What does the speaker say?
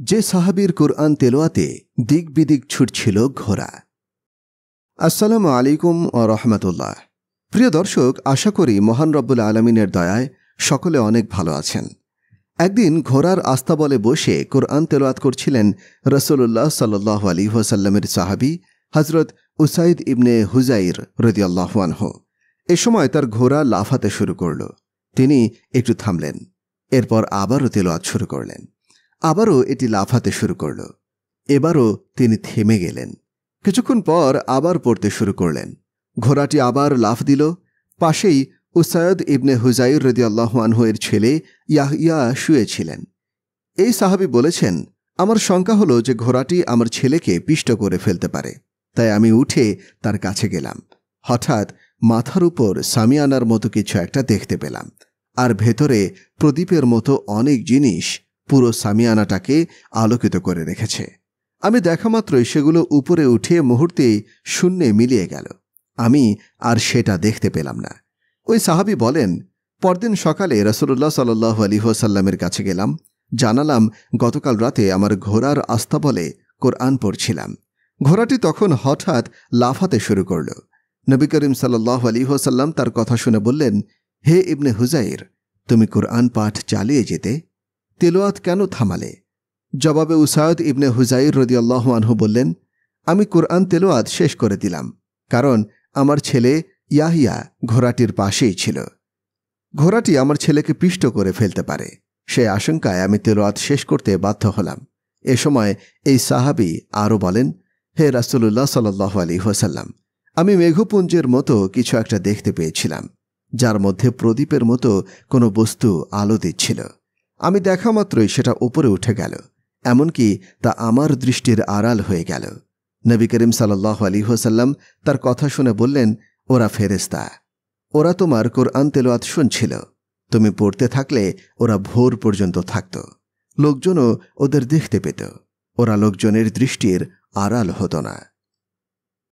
যে সাহাবীর কুরআন তেলাওয়াতে দিক বিদিক ছুটছিল ঘোড়া। আসসালামু আলাইকুম ওয়া রাহমাতুল্লাহ। প্রিয় দর্শক, আশা করি মহান রব্বুল আলামিনের দয়ায় সকলে অনেক ভালো আছেন। একদিন ঘোড়ার আস্তাবলে বসে কুরআন তেলাওয়াত করছিলেন রাসূলুল্লাহ সাল্লাল্লাহু আলাইহি ওয়াসাল্লামের সাহাবী হযরত উসাইদ ইবনে হুযাইর রাদিয়াল্লাহু আনহু। এ সময় তার ঘোড়া লাফাতে শুরু করল। তিনি একটু থামলেন, এরপর আবারও তেলাওয়াত শুরু করলেন। আবারও এটি লাফাতে শুরু করল। এবারও তিনি থেমে গেলেন। কিছুক্ষণ পর আবার পড়তে শুরু করলেন। ঘোড়াটি আবার লাফ দিল। পাশেই উসাইদ ইবনে হুযাইর রাদিয়াল্লাহু আনহু এর ছেলে ইয়াহইয়া শুয়েছিলেন। এই সাহাবী বলেছেন, আমার শঙ্কা হলো যে ঘোড়াটি আমার ছেলেকে পিষ্ট করে ফেলতে পারে। তাই আমি উঠে তার কাছে গেলাম। হঠাৎ মাথার উপর সামিয়ানার মতো কিছু একটা দেখতে পেলাম, আর ভেতরে প্রদীপের মতো অনেক জিনিস পুরো সামিয়ানাটাকে আলোকিত করে রেখেছে। আমি দেখামাত্রই সেগুলো উপরে উঠে মুহূর্তেই শূন্যে মিলিয়ে গেল। আমি আর সেটা দেখতে পেলাম না। ওই সাহাবী বলেন, পরদিন সকালে রাসূলুল্লাহ সাল্লাল্লাহু আলাইহি ওয়াসাল্লামের কাছে গেলাম। জানালাম, গতকাল রাতে আমার ঘোড়ার আস্তাবলে কোরআন পড়ছিলাম। ঘোড়াটি তখন হঠাৎ লাফাতে শুরু করল। নবী করিম সাল্লাল্লাহু আলাইহি ওয়াসাল্লাম তার কথা শুনে বললেন, হে ইবনে হুযাইর, তুমি কোরআন পাঠ চালিয়ে যেতে, তেলাওয়াত কেন থামালে? জবাবে উসাইদ ইবনে হুযাইর রাদিয়াল্লাহু আনহু বললেন, আমি কোরআন তেলাওয়াত শেষ করে দিলাম, কারণ আমার ছেলে ইয়াহইয়া ঘোড়াটির পাশেই ছিল। ঘোড়াটি আমার ছেলেকে পিষ্ট করে ফেলতে পারে, সে আশঙ্কায় আমি তেলাওয়াত শেষ করতে বাধ্য হলাম। এ সময় এই সাহাবী আরও বলেন, হে রাসূলুল্লাহ সাল্লাল্লাহু আলাইহি ওয়াসাল্লাম, আমি মেঘপুঞ্জের মতো কিছু একটা দেখতে পেয়েছিলাম, যার মধ্যে প্রদীপের মতো কোনো বস্তু আলো দিচ্ছিল। আমি দেখা মাত্রই সেটা উপরে উঠে গেল, এমনকি তা আমার দৃষ্টির আড়াল হয়ে গেল। নবী করিম সাল্লাল্লাহু আলাইহি ওয়াসাল্লাম তার কথা শুনে বললেন, ওরা ফেরেশতা, ওরা তোমার কোরআন তেলাওয়াত শুনছিল। তুমি পড়তে থাকলে ওরা ভোর পর্যন্ত থাকত, লোকজনও ওদের দেখতে পেত। ওরা লোকজনের দৃষ্টির আড়াল হতো না।